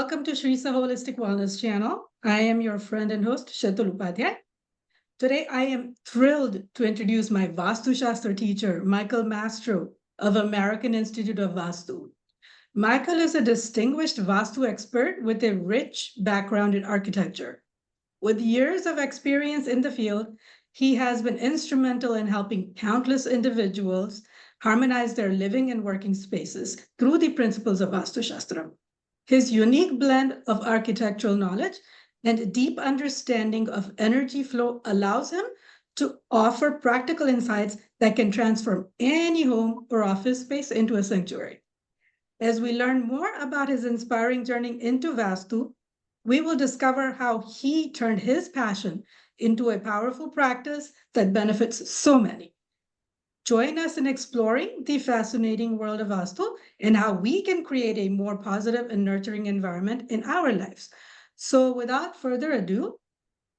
Welcome to Shrisa Holistic Wellness Channel. I am your friend and host, Shetul Upadhyay. Today, I am thrilled to introduce my Vastu Shastra teacher, Michael Mastro of American Institute of Vastu. Michael is a distinguished Vastu expert with a rich background in architecture. With years of experience in the field, he has been instrumental in helping countless individuals harmonize their living and working spaces through the principles of Vastu Shastra. His unique blend of architectural knowledge and deep understanding of energy flow allows him to offer practical insights that can transform any home or office space into a sanctuary. As we learn more about his inspiring journey into Vastu, we will discover how he turned his passion into a powerful practice that benefits so many. Join us in exploring the fascinating world of Vastu and how we can create a more positive and nurturing environment in our lives. So, without further ado,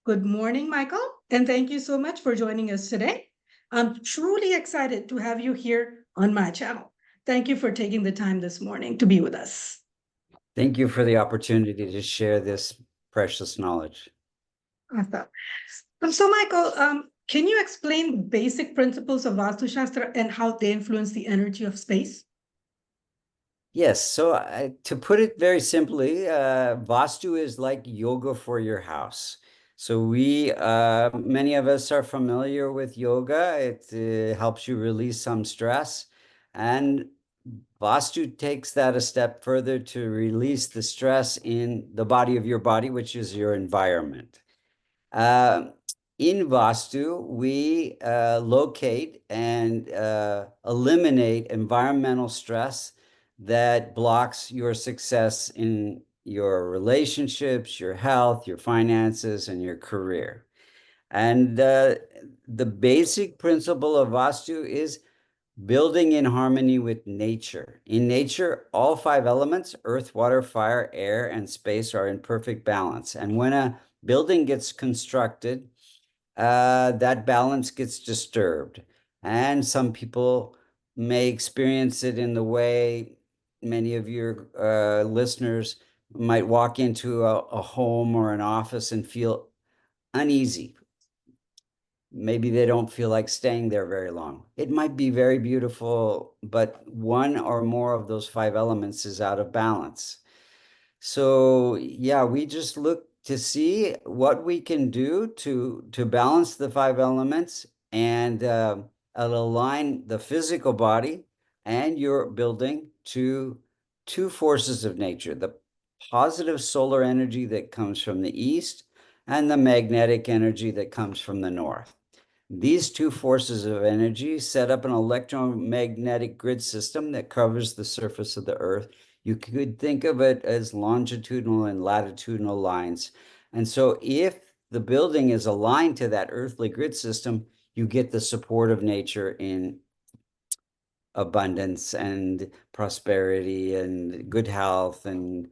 good morning, Michael, and thank you so much for joining us today. I'm truly excited to have you here on my channel. Thank you for taking the time this morning to be with us. Thank you for the opportunity to share this precious knowledge. Awesome. So, Michael, can you explain the basic principles of Vastu Shastra and how they influence the energy of space? Yes, so to put it very simply, Vastu is like yoga for your house. So many of us are familiar with yoga. It helps you release some stress, and Vastu takes that a step further to release the stress in the body of your body, which is your environment. Uh, in Vastu, we locate and eliminate environmental stress that blocks your success in your relationships, your health, your finances, and your career. And the basic principle of Vastu is building in harmony with nature. In nature, all five elements, earth, water, fire, air, and space, are in perfect balance. And when a building gets constructed, that balance gets disturbed. And some people may experience it in the way many of your listeners might walk into a home or an office and feel uneasy. Maybe they don't feel like staying there very long. It might be very beautiful, but one or more of those five elements is out of balance. So yeah, we just look to see what we can do to balance the five elements and align the physical body and your building to two forces of nature: the positive solar energy that comes from the east and the magnetic energy that comes from the north. These two forces of energy set up an electromagnetic grid system that covers the surface of the earth. You could think of it as longitudinal and latitudinal lines. And so if the building is aligned to that earthly grid system, you get the support of nature in abundance and prosperity and good health and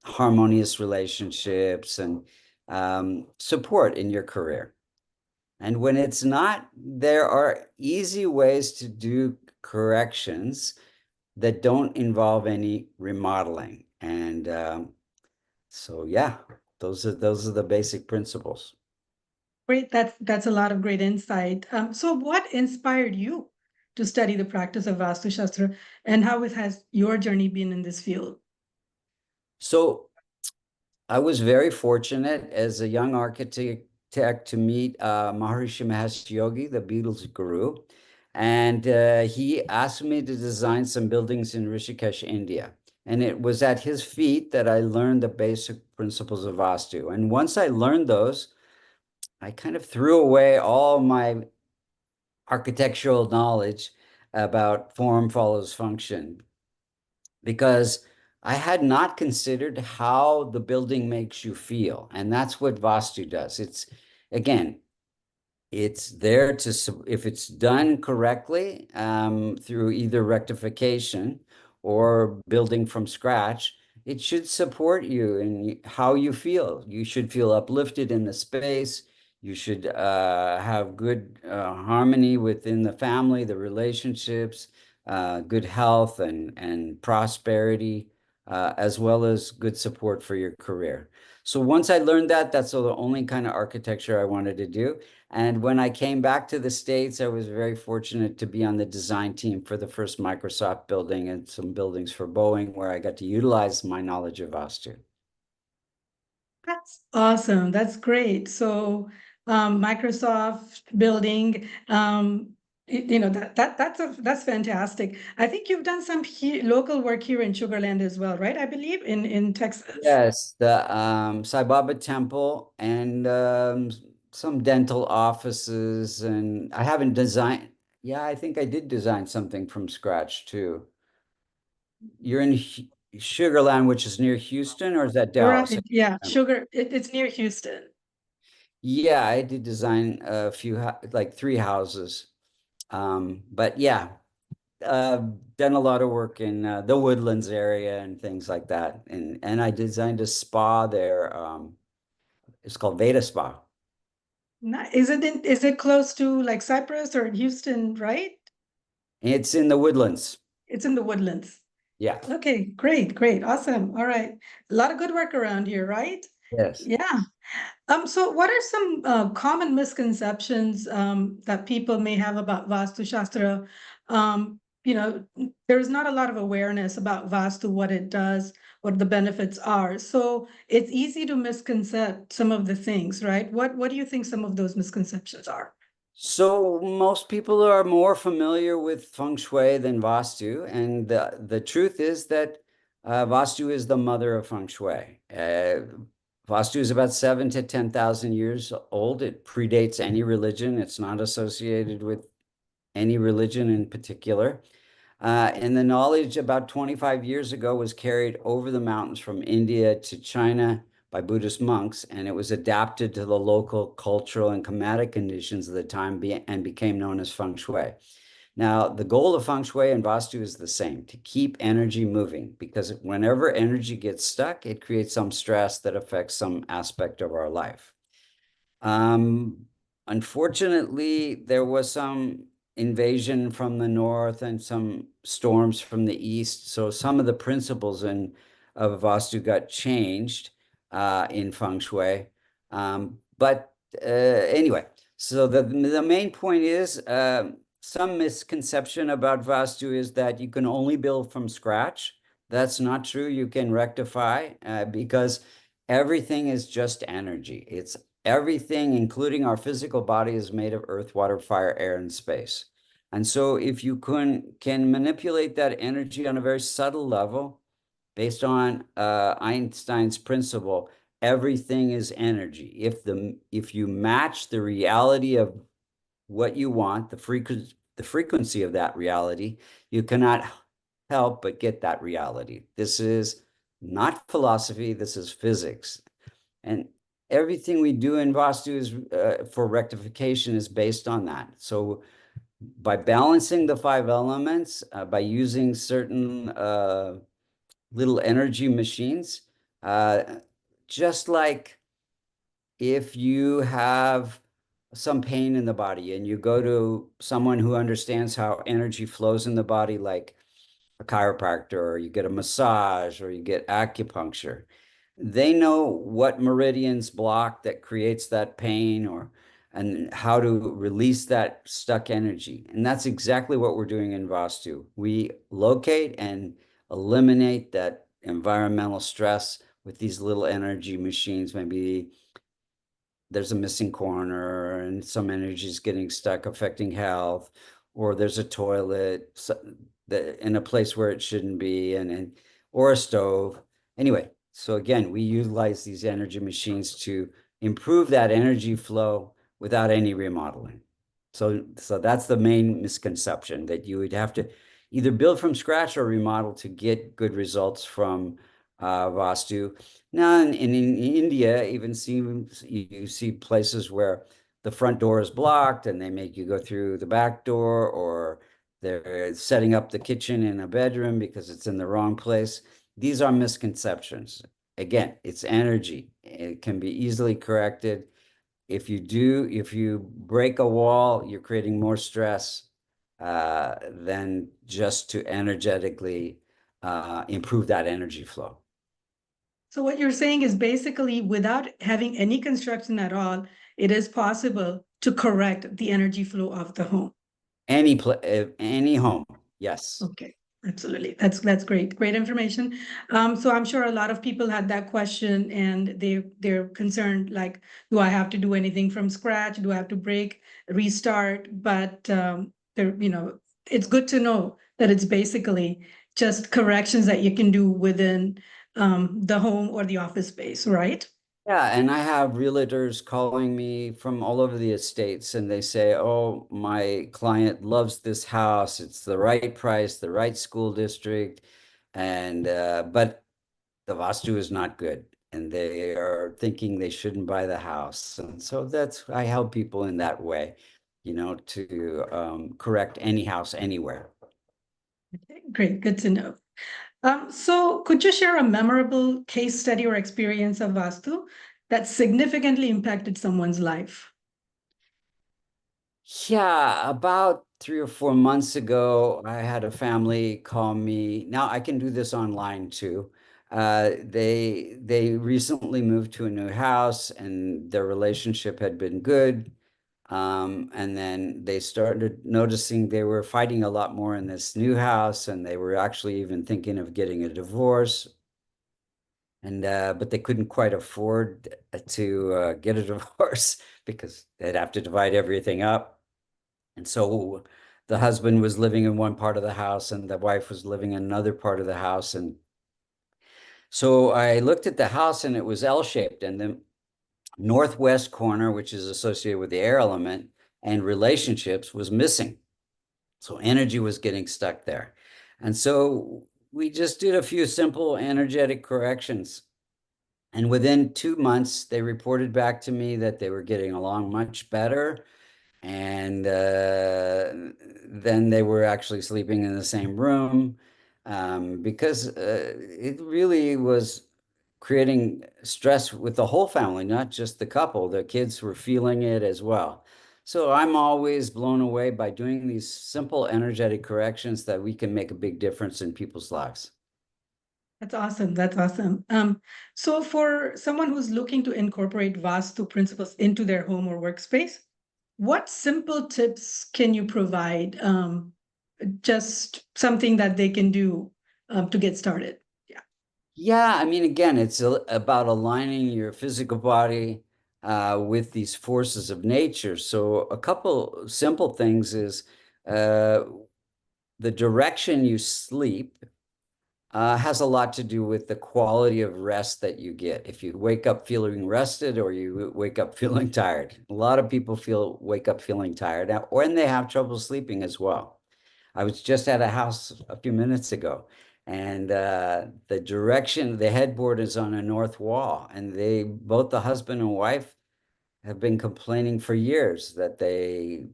harmonious relationships and support in your career. And when it's not, there are easy ways to do corrections that don't involve any remodeling. And so, yeah, those are the basic principles. Great, that's a lot of great insight. So, what inspired you to study the practice of Vastu Shastra, and how has your journey been in this field? So I was very fortunate as a young architect to meet Maharishi Mahesh Yogi, the Beatles guru. And he asked me to design some buildings in Rishikesh, India. And it was at his feet that I learned the basic principles of Vastu. And once I learned those, I kind of threw away all my architectural knowledge about form follows function because I had not considered how the building makes you feel. And that's what Vastu does. Again, it's there to, if it's done correctly through either rectification or building from scratch, it should support you in how you feel. You should feel uplifted in the space. You should have good harmony within the family, the relationships, good health and prosperity, as well as good support for your career. So once I learned that, that's the only kind of architecture I wanted to do. And when I came back to the States, I was very fortunate to be on the design team for the first Microsoft building and some buildings for Boeing, where I got to utilize my knowledge of Vastu. That's awesome. That's great. So, Microsoft building, that's fantastic. I think you've done some local work here in Sugar Land as well, right? I believe in Texas. Yes, the Sai Baba Temple and some dental offices, and I haven't designed. Yeah, I think I did design something from scratch too. You're in Sugar Land, which is near Houston, or is that Dallas? Right. Yeah. Sugar. It's near Houston. Yeah, I did design a few, like three houses. But yeah, uh, done a lot of work in the Woodlands area and things like that. And I designed a spa there. It's called Veda Spa. Is it close to like Cypress or Houston, right? It's in the Woodlands. It's in the Woodlands. Yeah. Okay, great, great, awesome. All right. A lot of good work around here, right? Yes. Yeah. So what are some common misconceptions that people may have about Vastu Shastra? There's not a lot of awareness about Vastu, what it does, what the benefits are. So it's easy to misconcept some of the things, right? What do you think some of those misconceptions are? So most people are more familiar with feng shui than Vastu, and the truth is that Vastu is the mother of feng shui. Vastu is about 7 to 10,000 years old. It predates any religion. It's not associated with any religion in particular. And the knowledge about 25 years ago was carried over the mountains from India to China by Buddhist monks, and it was adapted to the local cultural and climatic conditions of the time and became known as feng shui. Now, the goal of feng shui and Vastu is the same, to keep energy moving, because whenever energy gets stuck, it creates some stress that affects some aspect of our life. Um, Unfortunately, there was some invasion from the north and some storms from the east. So some of the principles of Vastu got changed in feng shui. But anyway, so the main point is some misconception about Vastu is that you can only build from scratch. That's not true. You can rectify because everything is just energy. It's everything, including our physical body, is made of earth, water, fire, air, and space. And so if you can manipulate that energy on a very subtle level, based on Einstein's principle, everything is energy. If you match the reality of what you want, the frequency of that reality, you cannot help but get that reality. This is not philosophy, this is physics. And everything we do in Vastu is for rectification is based on that. So by balancing the five elements, by using certain little energy machines, uh, just like if you have some pain in the body and you go to someone who understands how energy flows in the body, like a chiropractor, or you get a massage, or you get acupuncture, they know what meridians block that creates that pain, or and how to release that stuck energy. And that's exactly what we're doing in Vastu. We locate and eliminate that environmental stress with these little energy machines. Maybe there's a missing corner and some energy is getting stuck affecting health, or there's a toilet in a place where it shouldn't be, and or a stove. Anyway, so again, we utilize these energy machines to improve that energy flow without any remodeling. So that's the main misconception, that you would have to either build from scratch or remodel to get good results from Vastu. Now, in India, even you see places where the front door is blocked and they make you go through the back door, or they're setting up the kitchen in a bedroom because it's in the wrong place. These are misconceptions. Again, it's energy. It can be easily corrected. If you break a wall, you're creating more stress than just to energetically improve that energy flow. So what you're saying is basically without having any construction at all, it is possible to correct the energy flow of the home. Any home, yes. Okay, absolutely. That's great. Great information. So I'm sure a lot of people had that question and they're concerned, like, do I have to do anything from scratch? Do I have to break, restart? But it's good to know that it's basically just corrections that you can do within the home or the office space, right? Yeah, and I have realtors calling me from all over the estates, and they say, "Oh, my client loves this house. It's the right price, the right school district, and but the Vastu is not good, and they are thinking they shouldn't buy the house." And so that's I help people in that way, to correct any house anywhere. Okay, great, good to know. So could you share a memorable case study or experience of Vastu that significantly impacted someone's life? Yeah, about 3 or 4 months ago, I had a family call me. Now I can do this online too. They recently moved to a new house and their relationship had been good. And then they started noticing they were fighting a lot more in this new house, and they were actually even thinking of getting a divorce. And but they couldn't quite afford to get a divorce because they'd have to divide everything up. And so the husband was living in one part of the house and the wife was living in another part of the house. And so I looked at the house and it was L-shaped, and the northwest corner, which is associated with the air element and relationships, was missing. So energy was getting stuck there. And so we just did a few simple energetic corrections. And within 2 months, they reported back to me that they were getting along much better. And then they were actually sleeping in the same room, because it really was creating stress with the whole family, not just the couple. The kids were feeling it as well. So I'm always blown away by doing these simple energetic corrections that we can make a big difference in people's lives. That's awesome. That's awesome. So for someone who's looking to incorporate Vastu principles into their home or workspace, what simple tips can you provide? Just something that they can do to get started. Yeah. Yeah, I mean, again, it's about aligning your physical body with these forces of nature. So a couple simple things is uh, the direction you sleep has a lot to do with the quality of rest that you get. If you wake up feeling rested or you wake up feeling tired, a lot of people wake up feeling tired, or and they have trouble sleeping as well. I was just at a house a few minutes ago, and the headboard is on a north wall, and both the husband and wife have been complaining for years that they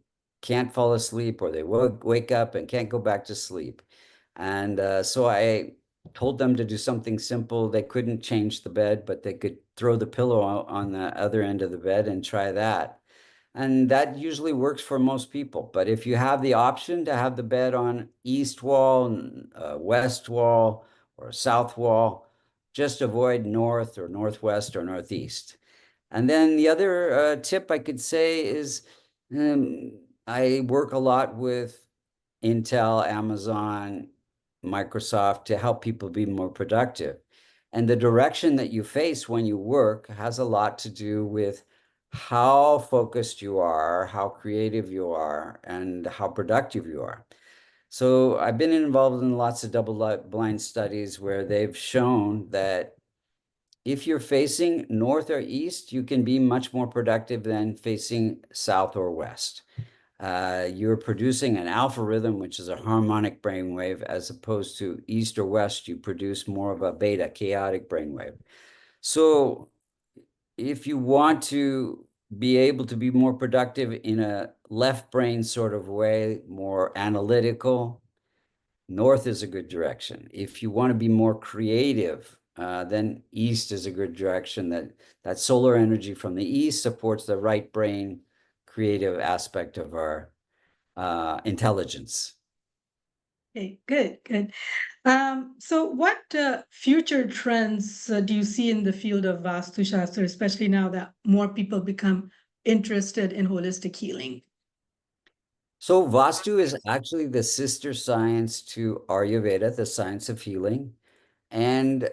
can't fall asleep, or they wake up and can't go back to sleep. And so I told them to do something simple. They couldn't change the bed, but they could throw the pillow on the other end of the bed and try that. And that usually works for most people. But if you have the option to have the bed on east wall, west wall, or south wall, just avoid north or northwest or northeast. And then the other tip I could say is, um, I work a lot with Intel, Amazon, Microsoft to help people be more productive. And the direction that you face when you work has a lot to do with how focused you are, how creative you are, and how productive you are. So I've been involved in lots of double-blind studies where they've shown that if you're facing north or east, you can be much more productive than facing south or west. You're producing an alpha rhythm, which is a harmonic brainwave, as opposed to east or west, you produce more of a beta, chaotic brainwave. So if you want to be able to be more productive in a left brain sort of way, more analytical, north is a good direction. If you want to be more creative, then east is a good direction. That solar energy from the east supports the right brain creative aspect of our intelligence. Okay, good, good. So what future trends do you see in the field of Vastu Shastra, especially now that more people become interested in holistic healing? So Vastu is actually the sister science to Ayurveda, the science of healing, and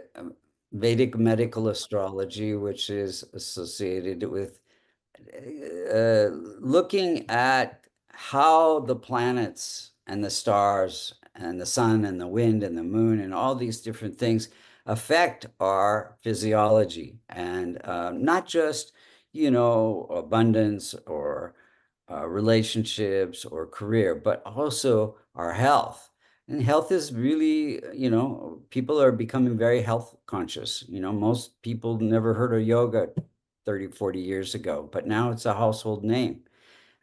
Vedic medical astrology, which is associated with looking at how the planets and the stars and the sun and the wind and the moon and all these different things affect our physiology, and not just, abundance or relationships or career, but also our health. And health is really, people are becoming very health conscious. Most people never heard of yoga 30, 40 years ago, but now it's a household name.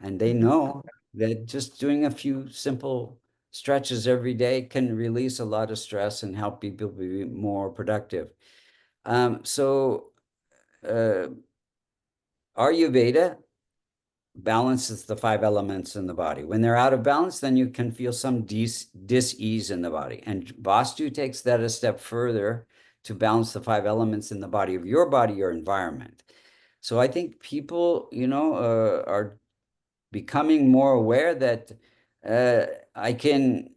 And they know that just doing a few simple stretches every day can release a lot of stress and help people be more productive. So uh, Ayurveda balances the five elements in the body. When they're out of balance, then you can feel some dis-ease in the body. And Vastu takes that a step further to balance the five elements in the body of your environment. So I think people, are becoming more aware that I can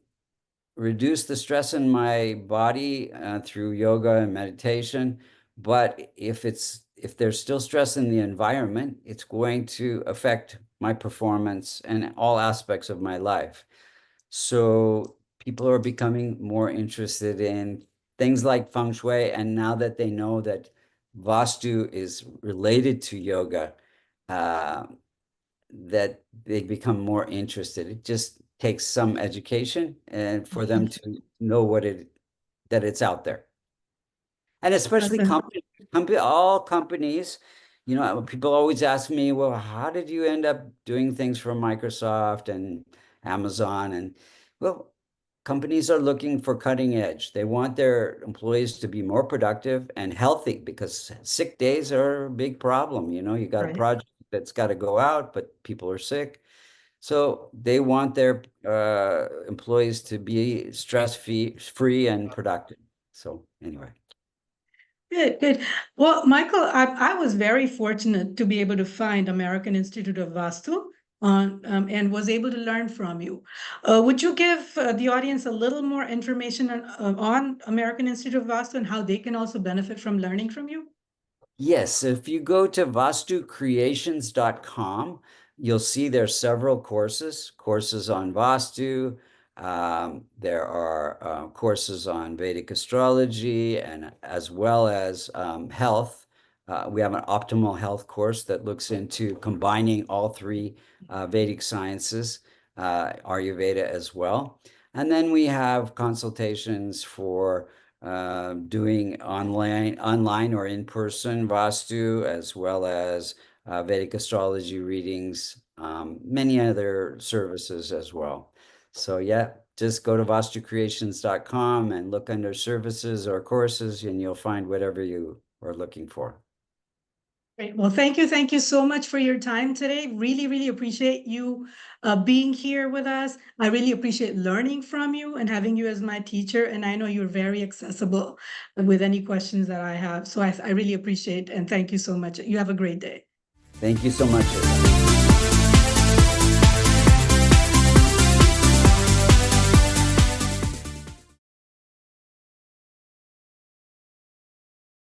reduce the stress in my body through yoga and meditation. But if there's still stress in the environment, it's going to affect my performance and all aspects of my life. So people are becoming more interested in things like feng shui. And now that they know that Vastu is related to yoga, uh, that they become more interested. It just takes some education and for them to know that it's out there. And especially Awesome. all companies, people always ask me, well, how did you end up doing things for Microsoft and Amazon? And well, companies are looking for cutting edge. They want their employees to be more productive and healthy because sick days are a big problem. You got a Right. project that's got to go out, but people are sick. So they want their employees to be stress free and productive. So anyway. Good, good. Well, Michael, I was very fortunate to be able to find American Institute of Vastu and was able to learn from you. Would you give the audience a little more information on American Institute of Vastu and how they can also benefit from learning from you? Yes, if you go to vastucreations.com, you'll see there's several courses on Vastu. There are courses on Vedic astrology and as well as health. We have an optimal health course that looks into combining all three Vedic sciences, Ayurveda as well. And then we have consultations for doing online or in person Vastu, as well as Vedic astrology readings, many other services as well. So yeah, just go to vastucreations.com and look under services or courses, and you'll find whatever you are looking for. Great. Well, thank you so much for your time today. Really, really appreciate you being here with us. I really appreciate learning from you and having you as my teacher. And I know you're very accessible with any questions that I have. So I really appreciate and thank you so much. You have a great day. Thank you so much.